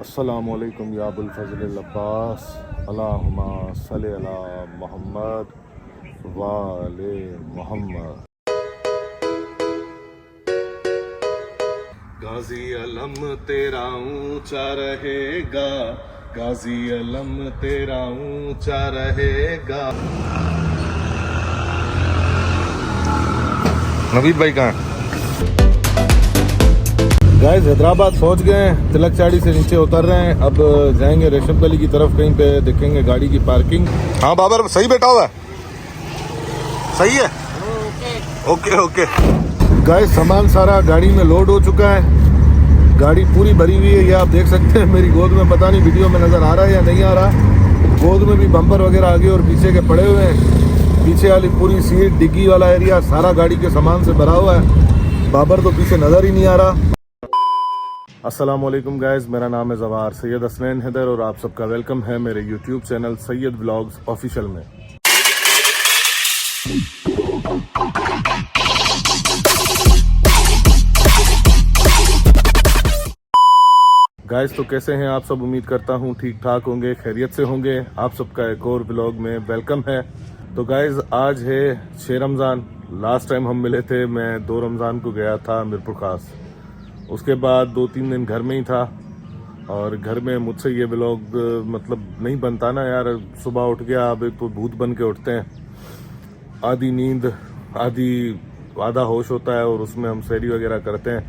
अस्सलामुअलैकुम या अबुल फज़ल अब्बास अल्लाहुम्मा सल्लि अला मोहम्मद व आले मोहम्मद। गाजी अलम तेरा ऊंचा रहेगा, गाजी अलम तेरा ऊंचा रहेगा। नवीद भाई कहाँ? गाइस हैदराबाद पहुंच गए हैं, तिलक चाड़ी से नीचे उतर रहे हैं। अब जाएंगे रेशम गली की तरफ, कहीं पे देखेंगे गाड़ी की पार्किंग। हाँ बाबर सही बैठा हुआ है, सही है, ओके ओके। गाइस सामान सारा गाड़ी में लोड हो चुका है, गाड़ी पूरी भरी हुई है। ये आप देख सकते हैं मेरी गोद में, पता नहीं वीडियो में नजर आ रहा है या नहीं आ रहा, गोद में भी बम्पर वगैरह आगे और पीछे के पड़े हुए हैं। पीछे वाली पूरी सीट, डिग्गी वाला एरिया सारा गाड़ी के सामान से भरा हुआ है। बाबर तो पीछे नजर ही नहीं आ रहा। अस्सलामुअलैकुम गाइस, मेरा नाम है जवार सैयद हसनैन हैदर और आप सबका वेलकम है मेरे YouTube channel Syed vlogs official में। गाइस तो कैसे हैं आप सब? उम्मीद करता हूं ठीक ठाक होंगे, खैरियत से होंगे। आप सबका एक और व्लॉग में वेलकम है। तो गाइस आज है 6 रमज़ान। लास्ट टाइम हम मिले थे, मैं 2 रमज़ान को गया था मीरपुर खास। उसके बाद 2-3 दिन घर में ही था और घर में मुझसे ये व्लॉग मतलब नहीं बनता ना यार। सुबह उठ गया, अब एक तो भूत बन के उठते हैं, आधी नींद आधा होश होता है और उसमें हम सैरी वगैरह करते हैं,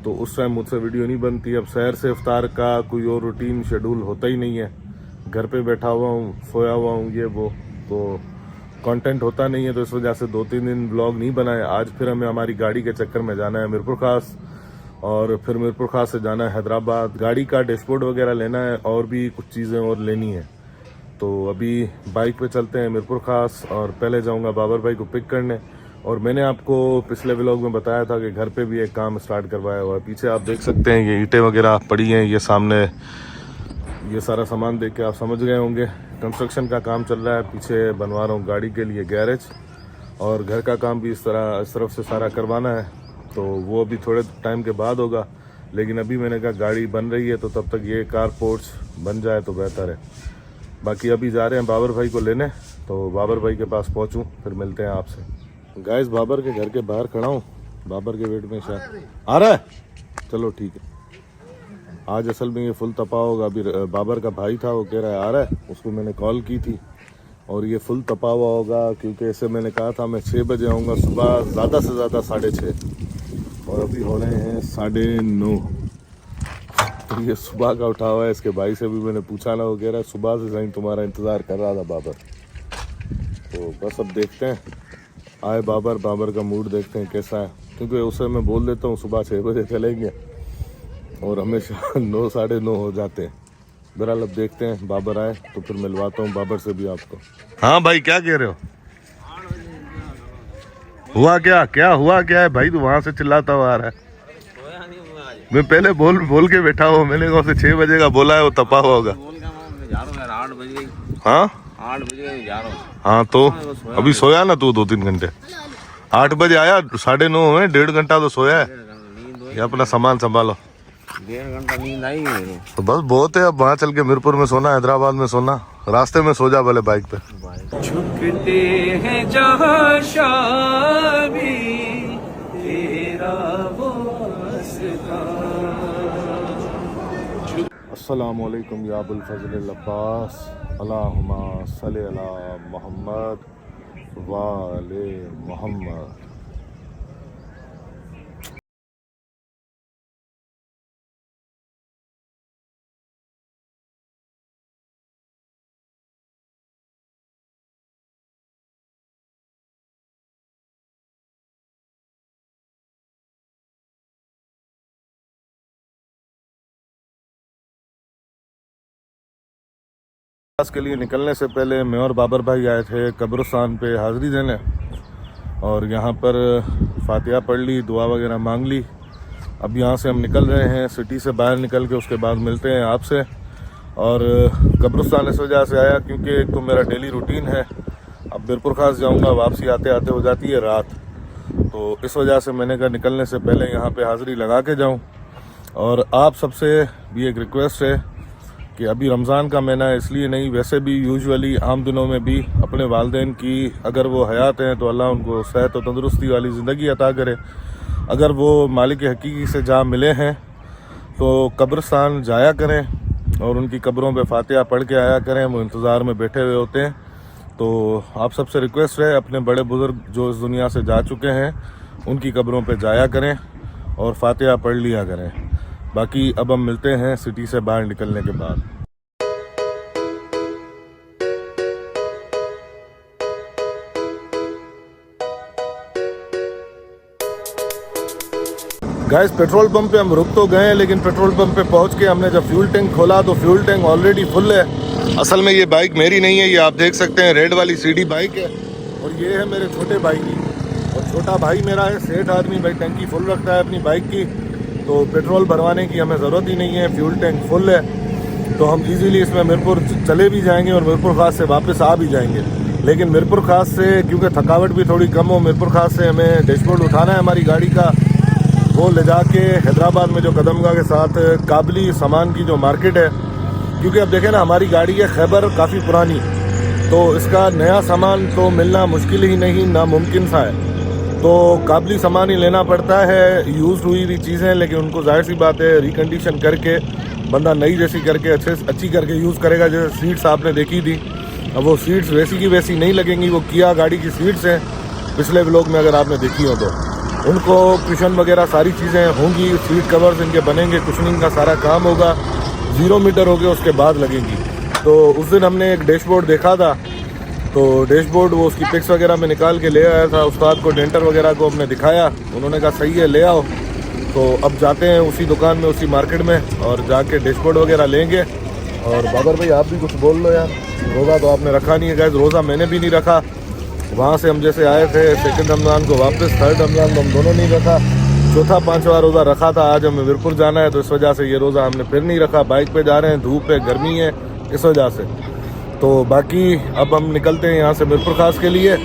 तो उस टाइम मुझसे वीडियो नहीं बनती। अब सहर से इफ्तार का कोई और रूटीन शेड्यूल होता ही नहीं है। घर पे बैठा हुआ हूँ, सोया हुआ हूँ, ये वो, तो कंटेंट होता नहीं है। तो इस वजह से 2-3 दिन व्लॉग नहीं बनाए। आज फिर हमें हमारी गाड़ी के चक्कर में जाना है मीरपुर खास और फिर मीरपुर खास से जाना है हैदराबाद। गाड़ी का डैशबोर्ड वगैरह लेना है और भी कुछ चीज़ें और लेनी है। तो अभी बाइक पे चलते हैं मीरपुर खास और पहले जाऊंगा बाबर भाई को पिक करने। और मैंने आपको पिछले व्लॉग में बताया था कि घर पे भी एक काम स्टार्ट करवाया हुआ है। पीछे आप देख सकते हैं ये ईंटें वगैरह पड़ी हैं, ये सामने ये सारा सामान देख के आप समझ गए होंगे कंस्ट्रक्शन का काम चल रहा है। पीछे बनवा रहा हूँ गाड़ी के लिए गैरेज और घर का काम भी इस तरफ से सारा करवाना है, तो वो अभी थोड़े टाइम के बाद होगा। लेकिन अभी मैंने कहा गाड़ी बन रही है तो तब तक ये कार पोर्च बन जाए तो बेहतर है। बाकी अभी जा रहे हैं बाबर भाई को लेने, तो बाबर भाई के पास पहुंचूं फिर मिलते हैं आपसे। गाइस बाबर के घर के बाहर खड़ा हूँ, बाबर के वेट में शायद आ रहा है, चलो ठीक है। आज असल में ये फुल तपा होगा। अभी बाबर का भाई था, वो कह रहा है आ रहा है, उसको मैंने कॉल की थी और ये फुल तपा हुआ होगा क्योंकि ऐसे मैंने कहा था मैं 6 बजे आऊँगा सुबह, ज़्यादा से ज़्यादा 6:30 और अभी हो रहे हैं 9:30। तो ये सुबह का उठा हुआ है। इसके भाई से भी मैंने पूछा ना, वो कह रहा है सुबह से सही तुम्हारा इंतज़ार कर रहा था बाबर। तो बस अब देखते हैं, आए बाबर का मूड देखते हैं कैसा है, क्योंकि उसे मैं बोल देता हूँ सुबह 6 बजे चलेंगे और हमेशा 9 साढ़े 9 हो जाते हैं। बहरहाल अब देखते हैं, बाबर आए तो फिर मिलवाता हूँ बाबर से भी आपको। हाँ भाई क्या कह रहे हो? हुआ क्या हुआ क्या है भाई? तू वहां से चिल्लाता हुआ आ रहा है। मैं पहले बोल के बैठा हूँ, मैंने कहा 6 बजे का बोला है, वो तपा हुआ होगा। हाँ 8 बजे जा रहा हूँ। हाँ तो अभी सोया ना तू 2-3 घंटे? 8 बजे आया, 9:30 हुए, 1.5 घंटा तो सोया है। ये अपना सामान संभालो। 1.5 घंटा नींद आई है तो बस बहुत है। अब वहाँ चल के मीरपुर में सोना, हैदराबाद में सोना, रास्ते में सो जा भले बाइक पे। झुकते हैं जहाँ शामी तेरा वास्ता। अस्सलामुअलैकुम या अबुल फज़ल अब्बास अल्लाहुम्मा सल्लि अला मोहम्मद व आले मोहम्मद। के लिए निकलने से पहले मैं और बाबर भाई आए थे कब्रिस्तान पे हाज़री देने और यहाँ पर फातिहा पढ़ ली, दुआ वगैरह मांग ली। अब यहाँ से हम निकल रहे हैं, सिटी से बाहर निकल के उसके बाद मिलते हैं आपसे। और कब्रिस्तान इस वजह से आया क्योंकि एक तो मेरा डेली रूटीन है, अब मीरपुर खास जाऊँगा, वापसी आते आते हो जाती है रात, तो इस वजह से मैंने कहा निकलने से पहले यहाँ पे हाज़री लगा के जाऊँ। और आप सबसे भी एक रिक्वेस्ट है कि अभी रमज़ान का महीना है, इसलिए नहीं, वैसे भी यूजुअली आम दिनों में भी अपने वालिदैन की अगर वो हयात हैं तो अल्लाह उनको सेहत और तंदुरुस्ती वाली ज़िंदगी अता करे। अगर वो मालिक हकीकी से जहाँ मिले हैं तो कब्रिस्तान जाया करें और उनकी कब्रों पे फातिहा पढ़ के आया करें। वो इंतज़ार में बैठे हुए होते हैं। तो आप सबसे रिक्वेस्ट है, अपने बड़े बुज़ुर्ग जो इस दुनिया से जा चुके हैं उनकी कब्रों पे जाया करें और फातिहा पढ़ लिया करें। बाकी अब हम मिलते हैं सिटी से बाहर निकलने के बाद। गाइस पेट्रोल पंप पे हम रुक तो गए हैं, लेकिन पेट्रोल पंप पे पहुंच के हमने जब फ्यूल टैंक खोला तो फ्यूल टैंक ऑलरेडी फुल है। असल में ये बाइक मेरी नहीं है, ये आप देख सकते हैं रेड वाली सीडी बाइक है और ये है मेरे छोटे भाई की। और छोटा भाई मेरा है सेठ आदमी, भाई टंकी फुल रखता है अपनी बाइक की, तो पेट्रोल भरवाने की हमें ज़रूरत ही नहीं है, फ्यूल टैंक फुल है। तो हम इजीली इसमें मीरपुर चले भी जाएंगे और मीरपुर खास से वापस आ भी जाएंगे। लेकिन मीरपुर खास से क्योंकि थकावट भी थोड़ी कम हो, मीरपुर खास से हमें डैशबोर्ड उठाना है हमारी गाड़ी का, वो ले जाके हैदराबाद में जो कदमगाह के साथ काबली सामान की जो मार्केट है, क्योंकि अब देखें ना हमारी गाड़ी है खैबर काफ़ी पुरानी, तो इसका नया सामान तो मिलना मुश्किल ही नहीं, नामुमकिन सा है। तो काबली सामान ही लेना पड़ता है, यूज़ हुई हुई चीज़ें, लेकिन उनको जाहिर सी बात है रिकंडीशन करके बंदा नई जैसी करके अच्छी करके यूज़ करेगा। जैसे सीट्स आपने देखी थी, अब वो सीट्स वैसी की वैसी नहीं लगेंगी, वो किया गाड़ी की सीट्स हैं, पिछले व्लॉग में अगर आपने देखी हो तो उनको कुशन वगैरह सारी चीज़ें होंगी, सीट कवर्स इनके बनेंगे, कुशनिंग का सारा काम होगा, 0 मीटर हो गया उसके बाद लगेंगी। तो उस दिन हमने एक डैशबोर्ड देखा था, तो डैशबोर्ड वो उसकी पिक्स वगैरह में निकाल के ले आया था, उस्ताद को डेंटर वगैरह को हमने दिखाया, उन्होंने कहा सही है ले आओ। तो अब जाते हैं उसी दुकान में उसी मार्केट में और जाके डैशबोर्ड वगैरह लेंगे। और बाबर भाई आप भी कुछ बोल लो यार, रोज़ा तो आपने रखा नहीं है गाइस, रोज़ा मैंने भी नहीं रखा। वहाँ से हम जैसे आए थे सेकंड रमज़ान को वापस, थर्ड रमज़ान को हम दोनों नहीं रखा, चौथा पांचवा रोज़ा रखा था। आज हमें वीरपुर जाना है तो इस वजह से ये रोज़ा हमने फिर नहीं रखा, बाइक पे जा रहे हैं, धूप है, गर्मी है, इस वजह से। तो बाकी अब हम निकलते हैं यहाँ से मीरपुर खास के लिए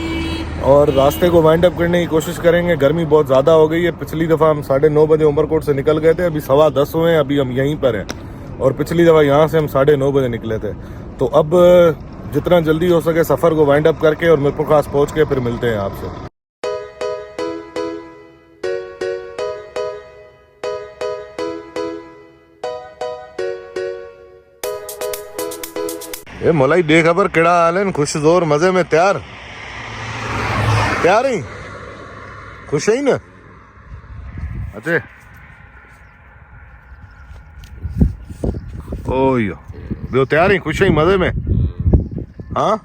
और रास्ते को वाइंड अप करने की कोशिश करेंगे। गर्मी बहुत ज़्यादा हो गई है, पिछली दफ़ा हम 9:30 बजे उमरकोट से निकल गए थे, अभी 10:15 हुए हैं, अभी हम यहीं पर हैं। और पिछली दफ़ा यहाँ से हम 9:30 बजे निकले थे। तो अब जितना जल्दी हो सके सफ़र को वाइंड अप करके और मीरपुर खास पहुँच के फिर मिलते हैं आपसे। ए मोलाई देख खबर केड़ा हाल है, खुश जोर मजे में तैयार ही खुश है ही ना। अच्छे ओयो जो तैयार ही खुश है ही मजे में। हाँ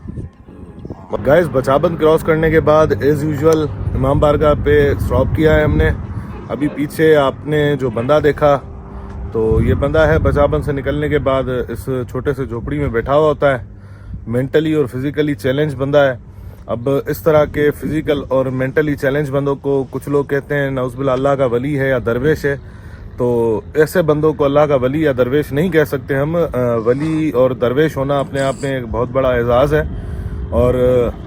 गाइस बचाबंद क्रॉस करने के बाद एज यूजुअल इमाम बारगाह पे स्टॉप किया है हमने। अभी पीछे आपने जो बंदा देखा तो ये बंदा है बचाबंद से निकलने के बाद इस छोटे से झोपड़ी में बैठा हुआ होता है। मेंटली और फिजिकली चैलेंज बंदा है। अब इस तरह के फिजिकल और मेंटली चैलेंज बंदों को कुछ लोग कहते हैं नौज़ुबिल्लाह अल्लाह का वली है या दरवेश है। तो ऐसे बंदों को अल्लाह का वली या दरवेश नहीं कह सकते हम। वली और दरवेश होना अपने आप में एक बहुत बड़ा एजाज़ है और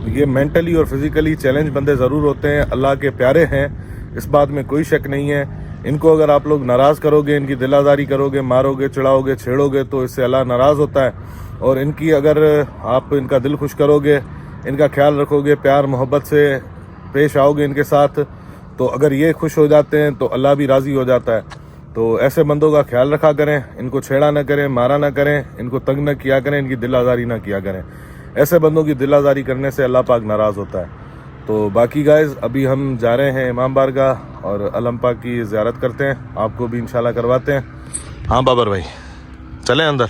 ये मेंटली और फिजिकली चैलेंज बंदे ज़रूर होते हैं, अल्लाह के प्यारे हैं, इस बात में कोई शक नहीं है। इनको अगर आप लोग नाराज़ करोगे, इनकी दिलादारी करोगे, मारोगे, चिढ़ाओगे, छेड़ोगे तो इससे अल्लाह नाराज़ होता है। और इनकी अगर आप इनका दिल खुश करोगे, इनका ख्याल रखोगे, प्यार मोहब्बत से पेश आओगे इनके साथ, तो अगर ये खुश हो जाते हैं तो अल्लाह भी राज़ी हो जाता है। तो ऐसे बंदों का ख्याल रखा करें, इनको छेड़ा ना करें, मारा ना करें, इनको तंग ना किया करें, इनकी दिलादारी ना किया करें। ऐसे बंदों की दिलादारी करने से अल्लाह पाक नाराज़ होता है। तो बाकी गाइज अभी हम जा रहे हैं इमाम बारगाह और अलम पाक की ज़ियारत करते हैं, आपको भी इंशाल्लाह करवाते हैं। हाँ बाबर भाई चलें अंदर।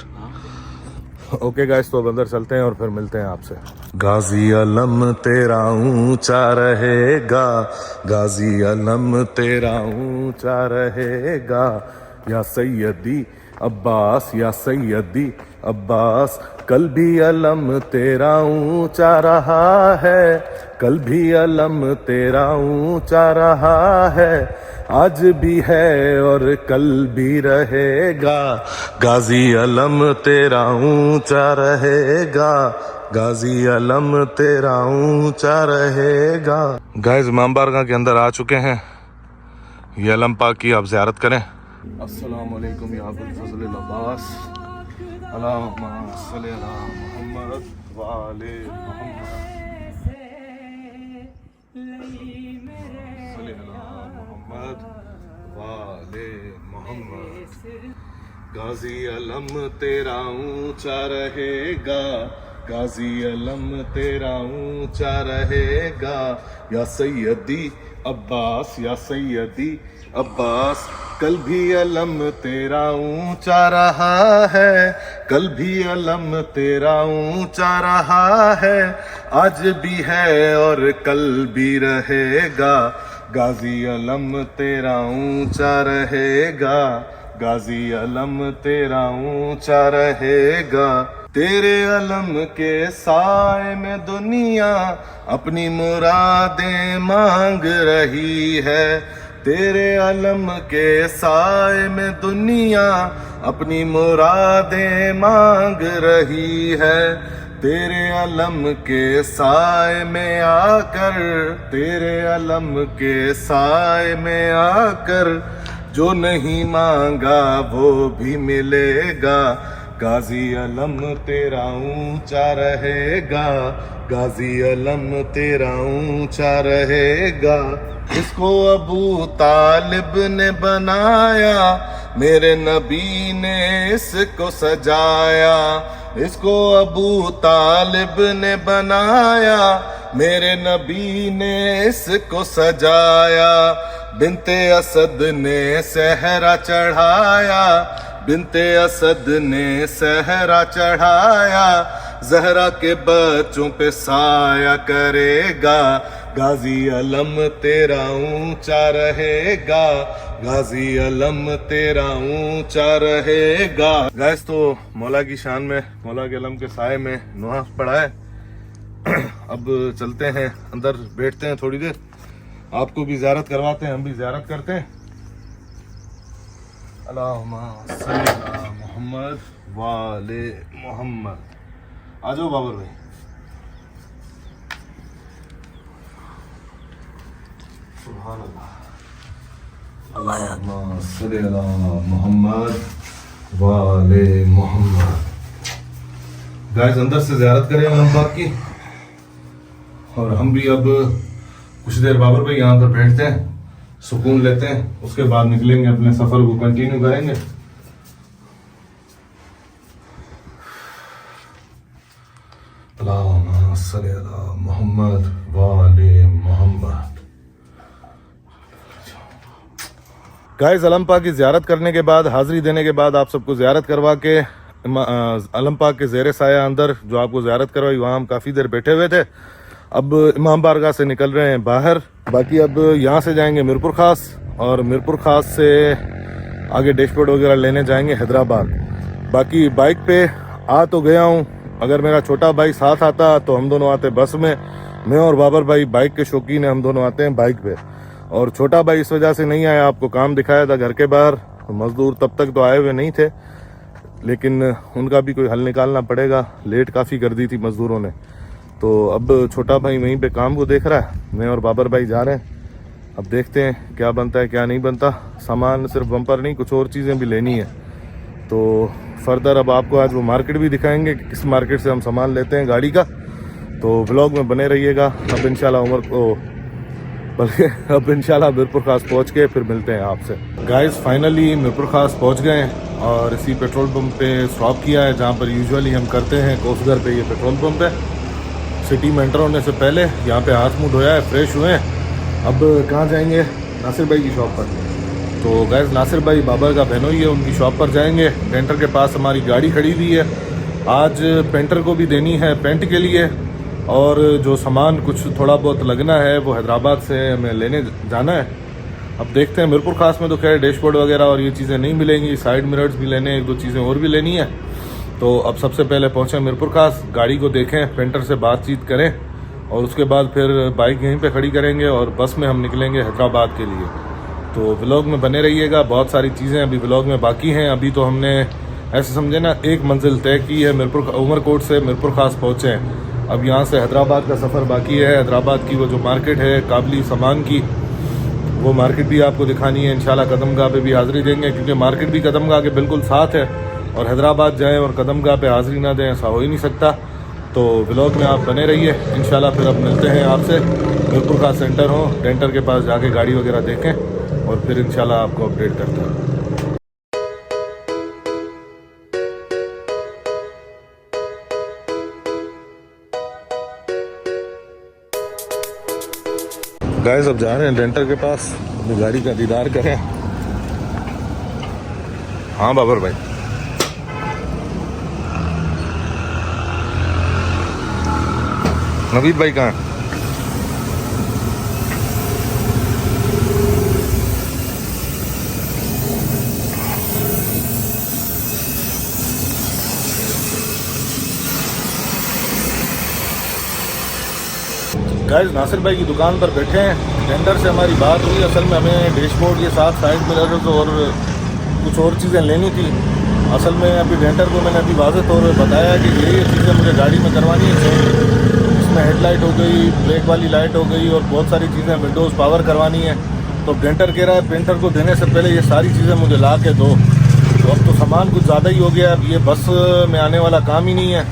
ओके गाइस तो अब अंदर चलते हैं और फिर मिलते हैं आपसे। गाजी अलम तेरा ऊंचा रहेगा, गाजी अलम तेरा ऊंचा रहेगा, या सैयदी अब्बास, या सैयदी अब्बास, कल भी अलम तेरा ऊंचा रहा है, कल भी अलम तेरा ऊंचा रहा है, आज भी है और कल भी रहेगा, गाजी अलम तेरा ऊंचा रहेगा, गाजी अलम तेरा ऊंचा रहेगा। गाइस इमाम बारगाह के अंदर आ चुके हैं, ये अलम पाक की आप ज़ियारत करें। अस्सलाम वालेकुम या अबुल फज़ल अब्बास अल्लाहुम्मा सल्ली अला मुहम्मद व आले मुहम्मद सल्ली अला मुहम्मद व आले मुहम्मद। गाजी अलम तेरा ऊंचा रहेगा, गाजी अलम तेरा ऊंचा रहेगा, या सैयदी अब्बास या सैयदी अब्बास। कल भी अलम तेरा ऊंचा रहा है, कल भी अलम तेरा ऊंचा रहा है, आज भी है और कल भी रहेगा। गाजी अलम तेरा ऊंचा रहेगा, गाजी अलम तेरा ऊंचा रहेगा। तेरे अलम के साए में दुनिया अपनी मुरादें मांग रही है, तेरे अलम के साए में दुनिया अपनी मुरादें मांग रही है। तेरे अलम के साए में आकर, तेरे अलम के साए में आकर, जो नहीं मांगा वो भी मिलेगा। गाजी अलम तेरा ऊंचा रहेगा, गाजी अलम तेरा ऊंचा रहेगा। इसको अबू तालिब ने बनाया, मेरे नबी ने इसको सजाया। इसको अबू तालिब ने बनाया, मेरे नबी ने इसको सजाया। बिनते असद ने सहरा चढ़ाया, बिनते असद ने सहरा चढ़ाया, जहरा के बच्चों पे साया करेगा। गाजी अलम तेरा ऊंचा रहेगा, गाजी अलम तेरा ऊंचा रहेगा। गैस तो मौला की शान में, मौला के अलम के साए में नमाज पढ़ा है। अब चलते हैं अंदर, बैठते हैं थोड़ी देर, आपको भी ज़ियारत करवाते हैं, हम भी ज़ियारत करते हैं। अल्लाहुम्मा सल्ली अला मुहम्मद व आले मुहम्मद। आ जाओ बाबर भाई। सुभान अल्लाह। अल्लाहुम्मा सल्ली अला मुहम्मद व आले मुहम्मद। गाइस अंदर से ज़ियारत करें हम पाक की, और हम भी अब कुछ देर बाबर भाई यहाँ पर बैठते हैं, सुकून लेते हैं, उसके बाद निकलेंगे, अपने सफर को कंटिन्यू करेंगे। अल्लाहुम्मा सल्ली अला मुहम्मद व आले मुहम्मद। गाइस अलम पाक की ज़ियारत करने के बाद, हाज़िरी देने के बाद, आप सबको ज़ियारत करवा के अलम पाक के ज़ेरे साया अंदर जो आपको ज़ियारत करवाई, वहाँ हम काफ़ी देर बैठे हुए थे। अब इमाम बारगाह से निकल रहे हैं बाहर। बाकी अब यहाँ से जाएंगे मीरपुर खास, और मीरपुर खास से आगे डैशबोर्ड वगैरह लेने जाएंगे हैदराबाद। बाकी बाइक पे आ तो गया हूँ, अगर मेरा छोटा भाई साथ आता तो हम दोनों आते बस में। मैं और बाबर भाई बाइक के शौकीन हैं, हम दोनों आते हैं बाइक पे। और छोटा भाई इस वजह से नहीं आया, आपको काम दिखाया था घर के बाहर, मजदूर तब तक तो आए हुए नहीं थे, लेकिन उनका भी कोई हल निकालना पड़ेगा, लेट काफ़ी कर दी थी मजदूरों ने। तो अब छोटा भाई वहीं पे काम को देख रहा है, मैं और बाबर भाई जा रहे हैं। अब देखते हैं क्या बनता है क्या नहीं बनता। सामान सिर्फ बम्पर नहीं, कुछ और चीज़ें भी लेनी है। तो फर्दर अब आपको आज वो मार्केट भी दिखाएंगे कि किस मार्केट से हम सामान लेते हैं गाड़ी का। तो व्लॉग में बने रहिएगा। अब इंशाल्लाह उमर को, बल्कि अब इंशाल्लाह मीरपुर खास पहुँच के फिर मिलते हैं आपसे। गाइस फाइनली मीरपुर खास पहुँच गए हैं, और इसी पेट्रोल पम्प पे स्टॉप किया है जहाँ पर यूजुअली हम करते हैं। कोसगर पे ये पेट्रोल पम्प है। सिटी में एंटर होने से पहले यहाँ पे हाथ मुँह धोया है, फ्रेश हुए हैं। अब कहाँ जाएंगे? नासिर भाई की शॉप पर। तो गैस नासिर भाई बाबर का बहनोई है, उनकी शॉप पर जाएंगे। पेंटर के पास हमारी गाड़ी खड़ी हुई है, आज पेंटर को भी देनी है पेंट के लिए, और जो सामान कुछ थोड़ा बहुत लगना है वो हैदराबाद से हमें लेने जाना है। अब देखते हैं। मीरपुर खास में तो खैर डैशबोर्ड वगैरह और ये चीज़ें नहीं मिलेंगी, साइड मिरर्स भी लेने, एक दो चीज़ें और भी लेनी है। तो अब सबसे पहले पहुँचे मीरपुर खास, गाड़ी को देखें, पेंटर से बातचीत करें, और उसके बाद फिर बाइक यहीं पे खड़ी करेंगे और बस में हम निकलेंगे हैदराबाद के लिए। तो व्लॉग में बने रहिएगा, बहुत सारी चीज़ें अभी व्लॉग में बाकी हैं। अभी तो हमने ऐसे समझे ना एक मंजिल तय की है, मीरपुर उमरकोट से मीरपुर खास पहुँचे हैं। अब यहाँ से हैदराबाद का सफ़र बाकी है। हैदराबाद की वो जो मार्केट है काबली सामान की, वो मार्केट भी आपको दिखानी है। इंशाल्लाह कदमगाह पे भी हाज़िरी देंगे, क्योंकि मार्केट भी कदमगाह के बिल्कुल साथ है, और हैदराबाद जाएँ और कदमगाह पे हाज़िरी ना दें, ऐसा हो ही नहीं सकता। तो व्लॉग में आप बने रहिए। इंशाल्लाह फिर अब मिलते हैं आपसे मीरपुर खास सेंटर हो, डेंटर के पास जाके गाड़ी वगैरह देखें, और फिर इंशाल्लाह आपको अपडेट करते हैं। गाइस अब जा रहे हैं डेंटर के पास, अपनी गाड़ी का दीदार करें। हाँ बाबर भाई, नवीद भाई कहाँ हैं? गाइस नासिर भाई की दुकान पर बैठे हैं, डेंटर से हमारी बात हुई। असल में हमें डैशबोर्ड के साथ साइड मिरर्स और कुछ और चीज़ें लेनी थी। असल में अभी डेंटर को मैंने अभी वाज़ेह तौर पर बताया कि ये चीज़ें मुझे गाड़ी में करवानी है। इसमें हेडलाइट हो गई, ब्रेक वाली लाइट हो गई, और बहुत सारी चीज़ें, विंडोज़ पावर करवानी है। तो डेंटर कह रहा है पेंटर को देने से पहले ये सारी चीज़ें मुझे ला के दो। तो अब तो सामान कुछ ज़्यादा ही हो गया। अब ये बस में आने वाला काम ही नहीं है,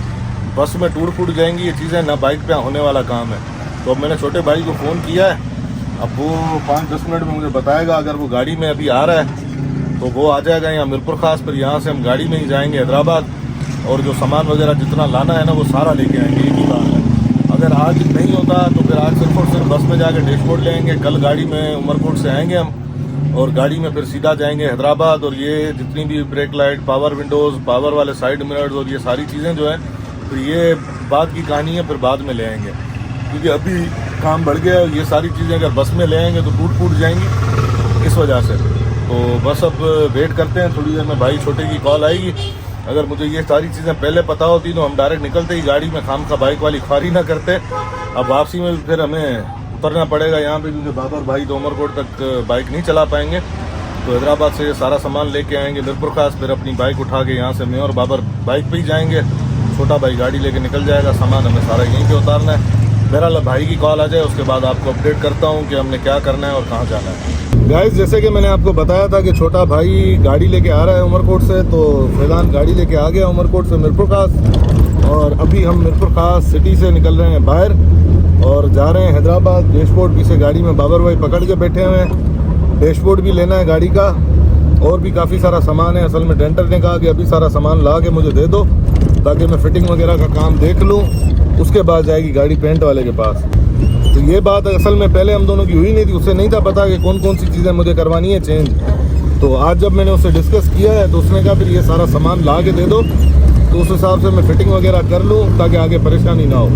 बस में टूट फूट जाएंगी ये चीज़ें, ना बाइक पे होने वाला काम है। तो अब मैंने छोटे भाई को फ़ोन किया है, अब वो 5-10 मिनट में मुझे बताएगा। अगर वो गाड़ी में अभी आ रहा है तो वो आ जाएगा यहाँ मीरपुर खास, फिर यहाँ से हम गाड़ी में ही जाएंगे हैदराबाद, और जो सामान वगैरह जितना लाना है ना वो सारा लेके आएंगे, एक ही बात है। अगर आज नहीं होता तो फिर आज सिर्फ और सिर्फ बस में जाकर डैशबोर्ड ले आएंगे, कल गाड़ी में उमरकोट से आएंगे हम, और गाड़ी में फिर सीधा जाएंगे हैदराबाद। और ये जितनी भी brake light, power Windows, power वाले साइड मिरर्स और ये सारी चीज़ें जो है, फिर ये बाद की कहानी है, फिर बाद में ले आएंगे, क्योंकि अभी काम बढ़ गया। ये सारी चीज़ें अगर बस में ले आएंगे तो टूट फूट जाएंगी, इस वजह से। तो बस अब वेट करते हैं, थोड़ी देर में भाई छोटे की कॉल आएगी। अगर मुझे ये सारी चीज़ें पहले पता होती तो हम डायरेक्ट निकलते ही गाड़ी में, खाम खा बाइक वाली ख्वारी ना करते। अब वापसी में फिर हमें उतरना पड़ेगा यहाँ पे, क्योंकि बाबर भाई तो उमरकोट तक बाइक नहीं चला पाएंगे। तो हैदराबाद से ये सारा सामान लेके आएंगे मीरपुर खास, फिर अपनी बाइक उठा के यहाँ से मैं और बाबर बाइक पे ही जाएंगे, छोटा भाई गाड़ी लेके निकल जाएगा। सामान हमें सारा यहीं पे उतारना है। बहरहाल भाई की कॉल आ जाए, उसके बाद आपको अपडेट करता हूँ कि हमने क्या करना है और कहाँ जाना है। गाइस जैसे कि मैंने आपको बताया था कि छोटा भाई गाड़ी लेके आ रहा है उमरकोट से, तो फैजान गाड़ी लेके आ गया उमरकोट से मीरपुर खास, और अभी हम मीरपुर खास सिटी से निकल रहे हैं बाहर और जा रहे हैं हैदराबाद। डैशबोर्ड पीछे गाड़ी में बाबर भाई पकड़ के बैठे हुए हैं, डैशबोर्ड भी लेना है गाड़ी का, और भी काफ़ी सारा सामान है। असल में डेंटर ने कहा कि अभी सारा सामान ला के मुझे दे दो, ताकि मैं फिटिंग वगैरह का काम देख लूँ, उसके बाद जाएगी गाड़ी पेंट वाले के पास। तो ये बात असल में पहले हम दोनों की हुई नहीं थी, उससे नहीं था पता कि कौन कौन सी चीज़ें मुझे करवानी है चेंज। तो आज जब मैंने उससे डिस्कस किया है तो उसने कहा फिर ये सारा सामान ला के दे दो, तो उस हिसाब से मैं फिटिंग वगैरह कर लूँ ताकि आगे परेशानी ना हो।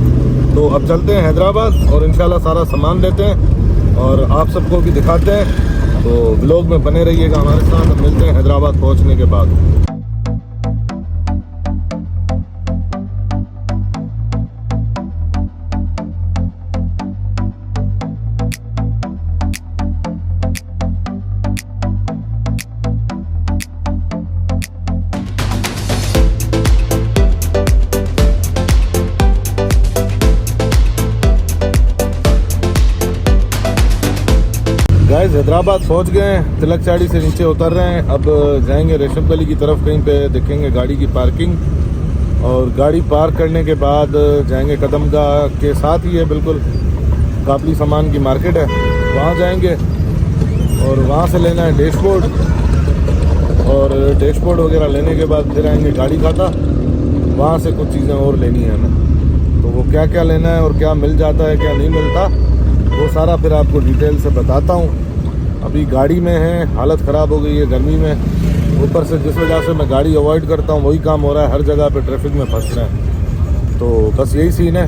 तो अब चलते हैं हैदराबाद और इंशाल्लाह सारा सामान लेते हैं और आप सबको भी दिखाते हैं। तो व्लॉग में बने रहिएगा हमारे साथ। अब मिलते हैं हैदराबाद पहुँचने के बाद। गाइस हैदराबाद पहुंच गए हैं, तिलक चाड़ी से नीचे उतर रहे हैं। अब जाएंगे रेशम गली की तरफ, कहीं पे देखेंगे गाड़ी की पार्किंग, और गाड़ी पार्क करने के बाद जाएंगे कदमगाह के साथ ही है बिल्कुल काबली सामान की मार्केट है, वहाँ जाएंगे और वहाँ से लेना है डैशबोर्ड, और डैशबोर्ड वगैरह लेने के बाद फिर आएंगे गाड़ी खाता, वहाँ से कुछ चीज़ें और लेनी है हमें। तो वो क्या क्या लेना है और क्या मिल जाता है क्या नहीं मिलता वो सारा फिर आपको डिटेल से बताता हूँ। अभी गाड़ी में है, हालत ख़राब हो गई है गर्मी में, ऊपर से जिस वजह से मैं गाड़ी अवॉइड करता हूँ वही काम हो रहा है, हर जगह पे ट्रैफिक में फंस रहे हैं। तो बस यही सीन है,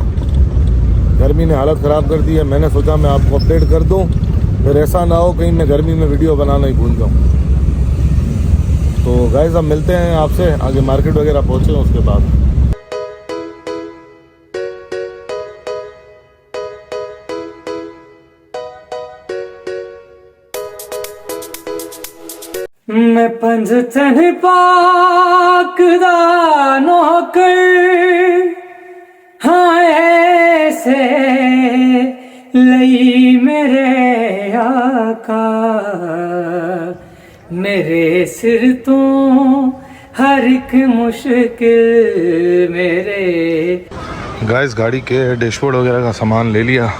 गर्मी ने हालत ख़राब कर दी है। मैंने सोचा मैं आपको अपडेट कर दूँ, फिर ऐसा ना हो कहीं मैं गर्मी में वीडियो बनाना ही भूल जाऊँ। तो गाइस अब मिलते हैं आपसे आगे, मार्केट वगैरह पहुँचे उसके बाद। मैं पंजतन पाक दा नौकर, हाँ ऐसे लई मेरे आका मेरे सिर तो हर एक मुश्किल मेरे। गाइस गाड़ी के डैशबोर्ड वगैरह का सामान ले लिया,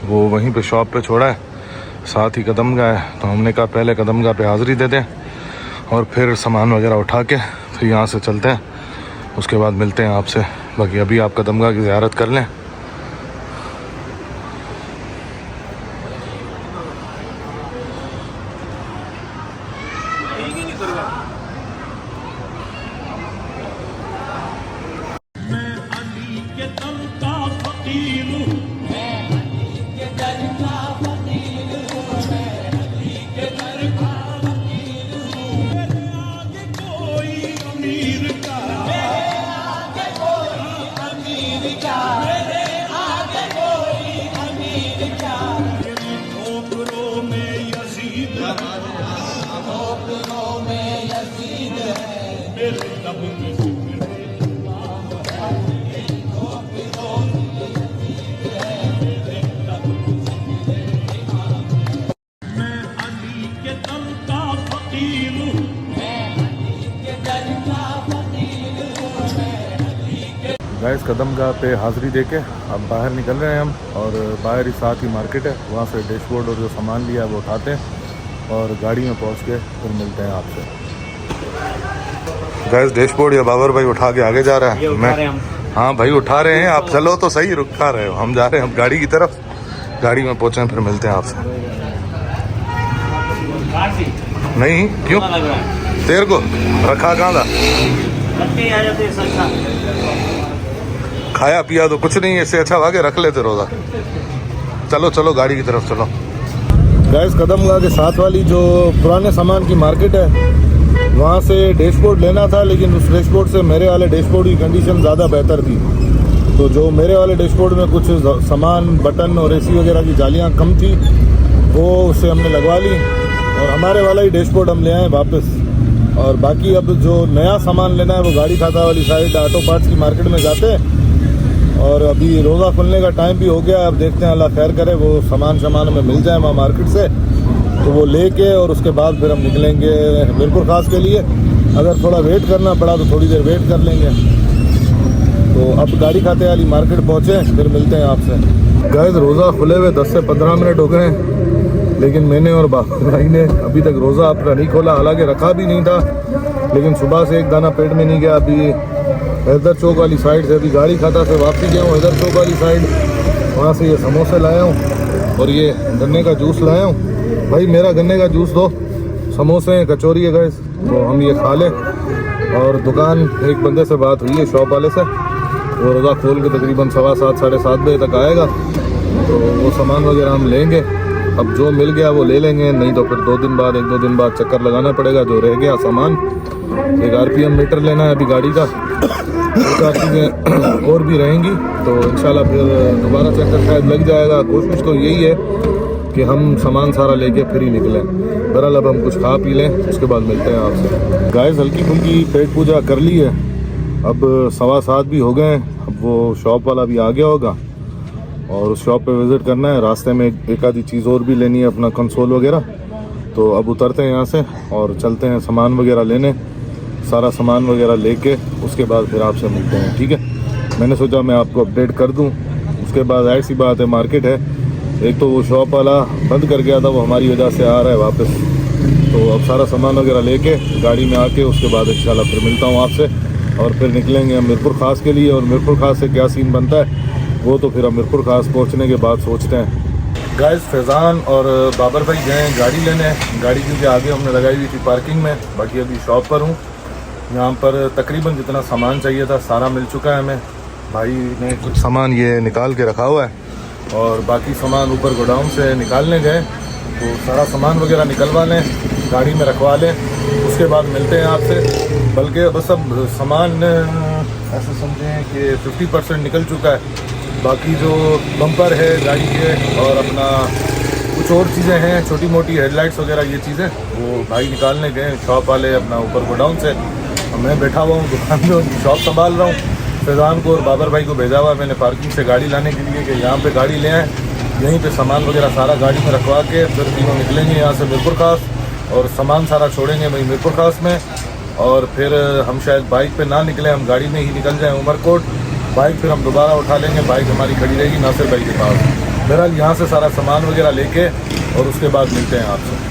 वो वहीं पे शॉप पे छोड़ा है, साथ ही कदमगाह है। तो हमने कहा पहले कदमगाह पे हाज़िरी दे दें और फिर सामान वगैरह उठा के फिर यहाँ से चलते हैं, उसके बाद मिलते हैं आपसे। बाकी अभी आप कदमगाह की ज़ियारत कर लें। गाइस कदमगाह पे हाज़िरी देके अब बाहर निकल रहे हैं हम, और बाहर ही साथ ही मार्केट है, वहाँ से डैशबोर्ड और जो सामान लिया है वो उठाते हैं और गाड़ी में पहुँच के फिर मिलते हैं आपसे। गाइस डैशबोर्ड या बाबर भाई उठा के आगे जा रहा है, मैं हाँ भाई उठा रहे हैं, आप चलो तो सही, रुका रहे हो, हम जा रहे हैं अब गाड़ी की तरफ, गाड़ी में पहुँचे फिर मिलते हैं आपसे। नहीं क्यों तेरे को रखा कहाँ था, खाया पिया तो कुछ नहीं है, इससे अच्छा वाके रख लेते रोज़ा। चलो चलो गाड़ी की तरफ चलो। गाइस कदमगाह के साथ वाली जो पुराने सामान की मार्केट है, वहाँ से डैशबोर्ड लेना था, लेकिन उस डैशबोर्ड से मेरे वाले डैशबोर्ड की कंडीशन ज़्यादा बेहतर थी। तो जो मेरे वाले डैशबोर्ड में कुछ सामान बटन और एसी वगैरह की जालियाँ कम थी, वो उससे हमने लगवा ली और हमारे वाला ही डैशबोर्ड हम ले आए वापस। और बाकी अब जो नया सामान लेना है वो गाड़ी खाता वाली साइड ऑटो पार्ट्स की मार्केट में जाते हैं। और अभी रोज़ा खुलने का टाइम भी हो गया, अब देखते हैं, अल्लाह खैर करे वो सामान हमें मिल जाए वहाँ मार्केट से, तो वो लेके और उसके बाद फिर हम निकलेंगे मीरपुर खास के लिए। अगर थोड़ा वेट करना पड़ा तो थोड़ी देर वेट कर लेंगे। तो अब गाड़ी खाते वाली मार्केट पहुँचे, फिर मिलते हैं आपसे। गाइस रोज़ा खुले हुए 10 से 15 मिनट हो गए हैं, लेकिन मैंने और बाबा भाई ने अभी तक रोज़ा अपना नहीं खोला, हालांकि रखा भी नहीं था, लेकिन सुबह से एक दाना पेट में नहीं गया। अभी हैदर चौक वाली साइड से, अभी गाड़ी खाता से वापसी गया हूँ हैदर चौक वाली साइड, वहाँ से ये समोसे लाया हूँ और ये गन्ने का जूस लाया हूँ। भाई मेरा गन्ने का जूस दो, समोसे हैं, कचौरी है गाइस, तो हम ये खा लें। और दुकान एक बंदे से बात हुई है शॉप वाले से, वो रोज़ा खोल के तकरीबन 7:15 साढ़े 7 बजे तक आएगा, तो वो सामान वगैरह हम लेंगे। अब जो मिल गया वो ले लेंगे, नहीं तो फिर 2 दिन बाद 1-2 दिन बाद चक्कर लगाना पड़ेगा जो रह गया सामान। एक RPM मीटर लेना है अभी गाड़ी का, 2-4 चीज़ें और भी रहेंगी, तो इंशाल्लाह फिर दोबारा चक्कर शायद लग जाएगा। कोशिश तो यही है कि हम सामान सारा लेके फिर ही निकलें। बहरहाल अब हम कुछ खा पी लें, उसके बाद मिलते हैं आपसे। गाइस हल्की फुल्की पेट पूजा कर ली है, अब 7:15 भी हो गए हैं। अब वो शॉप वाला भी आ गया होगा और उस शॉप पे विज़िट करना है, रास्ते में एक आधी चीज़ और भी लेनी है, अपना कंसोल वगैरह। तो अब उतरते हैं यहाँ से और चलते हैं सामान वगैरह लेने, सारा सामान वगैरह लेके उसके बाद फिर आपसे मिलते हैं, ठीक है। मैंने सोचा मैं आपको अपडेट कर दूं। उसके बाद ऐसी बात है, मार्केट है, एक तो वो शॉप वाला बंद कर गया था, वो हमारी वजह से आ रहा है वापस, तो अब सारा सामान वगैरह लेके गाड़ी में आके उसके बाद इंशाल्लाह फिर मिलता हूँ आपसे और फिर निकलेंगे हम मीरपुर खास के लिए। और मीरपुर खास से क्या सीन बनता है वो तो फिर हम मीरपुर खास पहुँचने के बाद सोचते हैं। गाइस फैज़ान और बाबर भाई गए गाड़ी लेने, गाड़ी क्योंकि आगे हमने लगाई हुई थी पार्किंग में, बाकी अभी शॉप पर हूँ। यहाँ पर तकरीबन जितना सामान चाहिए था सारा मिल चुका है हमें। भाई ने कुछ सामान ये निकाल के रखा हुआ है और बाकी सामान ऊपर गोडाउन से निकालने गए, तो सारा सामान वगैरह निकलवा लें, गाड़ी में रखवा लें, उसके बाद मिलते हैं आपसे। बल्कि बस सब सामान ऐसे समझें कि 50% निकल चुका है, बाकी जो बम्पर है गाड़ी के और अपना कुछ और चीज़ें हैं छोटी मोटी हेडलाइट्स वगैरह, ये चीज़ें वो भाई निकालने गए शॉप वाले अपना ऊपर गोडाउन से। मैं बैठा हुआ हूँ दुकान में, शॉप संभाल रहा हूँ। फैज़ान को और बाबर भाई को भेजा हुआ मैंने पार्किंग से गाड़ी लाने के लिए कि यहाँ पे गाड़ी ले आएँ, यहीं पे सामान वगैरह सारा गाड़ी में रखवा के फिर तीनों निकलेंगे यहाँ से मीरपुर खास, और सामान सारा छोड़ेंगे वहीं मीरपुर खास में। और फिर हम शायद बाइक पे ना निकलें, हम गाड़ी में ही निकल जाएं उमरकोट। बाइक फिर हम दोबारा उठा लेंगे, बाइक हमारी खड़ी रहेगी नासिर भाई के पास। बहरहाल यहाँ से सारा सामान वगैरह लेके और उसके बाद मिलते हैं आपसे।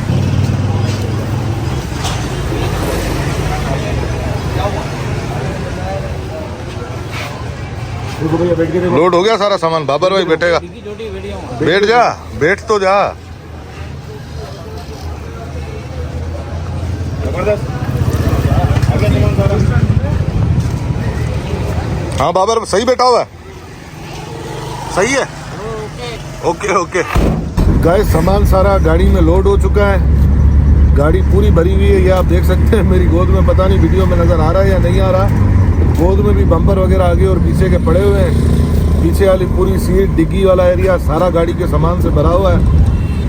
लोड हो गया सारा सामान, बाबर भाई बैठेगा, बैठ जा, बैठ तो जा। हाँ बाबर सही बैठा हुआ है, सही है, ओके ओके। गाइस सामान सारा गाड़ी में लोड हो चुका है, गाड़ी पूरी भरी हुई है, ये आप देख सकते हैं मेरी गोद में। पता नहीं वीडियो में नज़र आ रहा है या नहीं आ रहा, गोद में भी बम्पर वगैरह आगे और पीछे के पड़े हुए हैं। पीछे वाली पूरी सीट, डिग्गी वाला एरिया सारा गाड़ी के सामान से भरा हुआ है।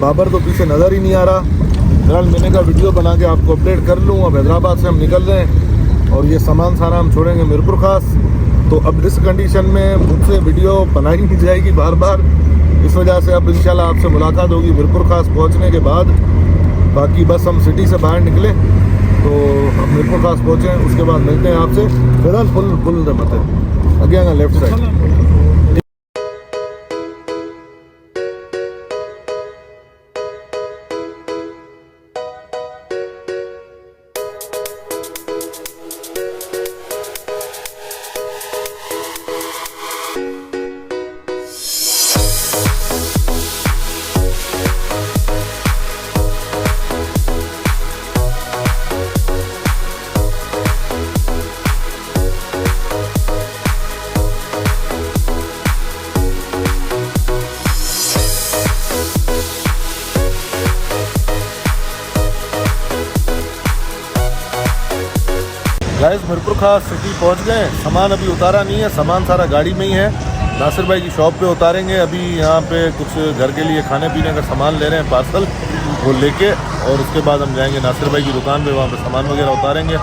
बाबर तो पीछे नज़र ही नहीं आ रहा। फिलहाल मैंने कहा वीडियो बना के आपको अपडेट कर लूँ। अब हैदराबाद से हम निकल रहे हैं और ये सामान सारा हम छोड़ेंगे मीरपुर खास। तो अब इस कंडीशन में मुझसे वीडियो बनाई नहीं जाएगी बार बार, इस वजह से अब इंशाल्लाह आपसे मुलाकात होगी मीरपुर खास पहुँचने के बाद। बाकी बस हम सिटी से बाहर निकले तो हम मीरपुर खास पहुँचे, उसके बाद मिलते हैं आपसे। फिलहाल फुल मत है अगे आगे लेफ्ट साइड। गाइस मीरपुर खास सिटी पहुंच गए। सामान अभी उतारा नहीं है, सामान सारा गाड़ी में ही है। नासिर भाई की शॉप पे उतारेंगे। अभी यहाँ पे कुछ घर के लिए खाने पीने का सामान ले रहे हैं पार्सल, वो लेके और उसके बाद हम जाएंगे नासिर भाई की दुकान पे, वहाँ पे सामान वगैरह उतारेंगे।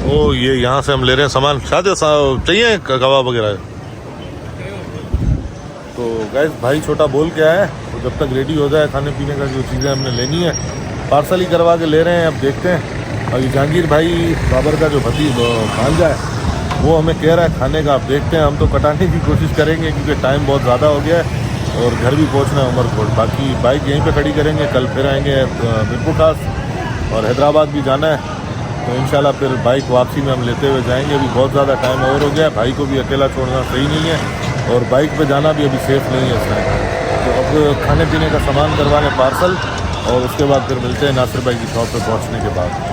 ओ ये यहाँ से हम ले रहे हैं सामान, शायद चाहिए कबाब वगैरह। तो गाइस भाई छोटा बोल के आया है, तो जब तक रेडी हो जाए खाने पीने का जो चीज़ें हमने लेनी है पार्सल ही करवा के ले रहे हैं। अब देखते हैं। और ये जहांगीर भाई बाबर का जो भांजा है वो हमें कह रहा है खाने का, आप देखते हैं। हम तो कटाने की कोशिश करेंगे क्योंकि टाइम बहुत ज़्यादा हो गया है और घर भी पहुंचना है उमरकोट। बाकी बाइक यहीं पे खड़ी करेंगे, कल फिर आएंगे मीरपुर खास और हैदराबाद भी जाना है। तो इंशाल्लाह फिर बाइक वापसी में हम लेते हुए जाएंगे। अभी बहुत ज़्यादा टाइम और हो गया है, भाई को भी अकेला छोड़ना सही नहीं है और बाइक पर जाना भी अभी सेफ़ नहीं है इस टाइम। तो अब खाने पीने का सामान करवाने पार्सल और उसके बाद फिर मिलते हैं नासिर भाई की शॉप पर पहुँचने के बाद।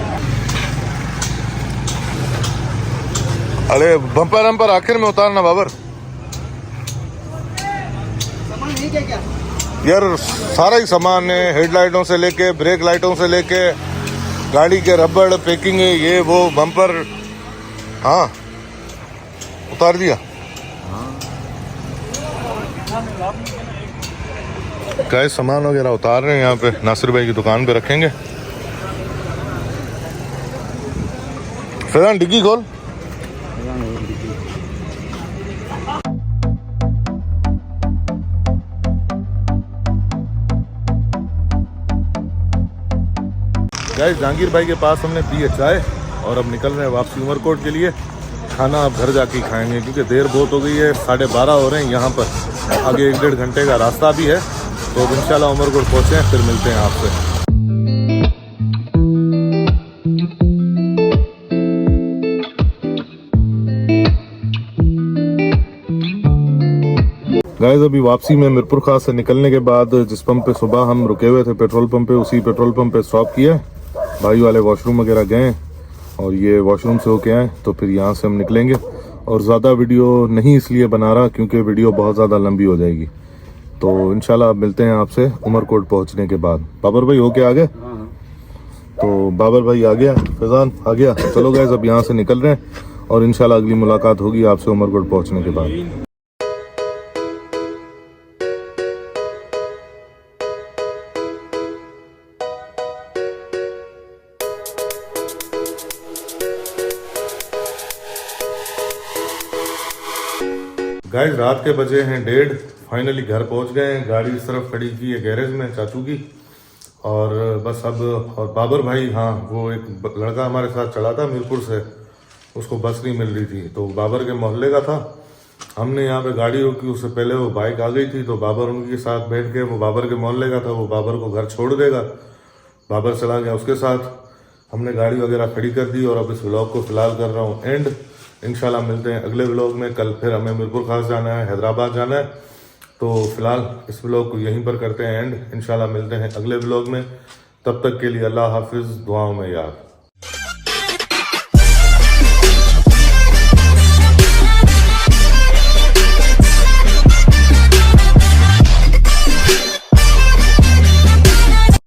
अरे बम्पर वम्पर आखिर में उतारना बाबर यार, सारा ही सामान है, हेडलाइटों से लेके ब्रेक लाइटों से लेके गाड़ी के रबड़ पैकिंग है, ये वो बम्पर। हाँ उतार दिया। क्या सामान वगैरह उतार रहे हैं यहाँ पे, नासिर भाई की दुकान पे रखेंगे। फिर डिग्गी खोल। गाइस जहांगीर भाई के पास हमने पी है चाय और अब निकल रहे हैं वापसी उमरकोट के लिए। खाना अब घर जाके खाएंगे क्योंकि देर बहुत हो गई है, 12:30 हो रहे हैं। यहाँ पर आगे 1-1.5 घंटे का रास्ता भी है। तो अब इंशाल्लाह उमरकोट पहुँचे फिर मिलते हैं आपसे। गाइस अभी वापसी में मीरपुर खास से निकलने के बाद जिस पंप पे सुबह हम रुके हुए थे पेट्रोल पंप पे, उसी पेट्रोल पंप पे स्टॉप किया। भाई वाले वॉशरूम वगैरह गए और ये वॉशरूम से होके आए, तो फिर यहाँ से हम निकलेंगे। और ज़्यादा वीडियो नहीं इसलिए बना रहा क्योंकि वीडियो बहुत ज़्यादा लंबी हो जाएगी। तो इंशाल्लाह मिलते हैं आपसे उमरकोट पहुँचने के बाद। बाबर भाई होके आ गए? तो बाबर भाई आ गया, फैजान आ गया। चलो गाइस अब यहाँ से निकल रहे हैं और इंशाल्लाह अगली मुलाकात होगी आपसे उमरकोट पहुँचने के बाद। गाइस रात के बजे हैं 1:30, फाइनली घर पहुंच गए हैं। गाड़ी इस तरफ खड़ी की है गैरेज में चाचू की, और बस अब और बाबर भाई, हाँ वो एक लड़का हमारे साथ चला था मीरपुर से, उसको बस नहीं मिल रही थी तो बाबर के मोहल्ले का था। हमने यहाँ पे गाड़ी रोकी, उससे पहले वो बाइक आ गई थी तो बाबर उनके साथ बैठ के, वो बाबर के मोहल्ले का था, वो बाबर को घर छोड़ देगा, बाबर चला गया उसके साथ। हमने गाड़ी वगैरह खड़ी कर दी और अब इस व्लॉग को फिलहाल कर रहा हूँ एंड। इंशाल्लाह मिलते हैं अगले व्लॉग में। कल फिर हमें मीरपुर खास जाना है, हैदराबाद जाना है, तो फिलहाल इस व्लॉग को यहीं पर करते हैं एंड। इंशाल्लाह मिलते हैं अगले व्लॉग में, तब तक के लिए अल्लाह हाफिज़, दुआओं में याद।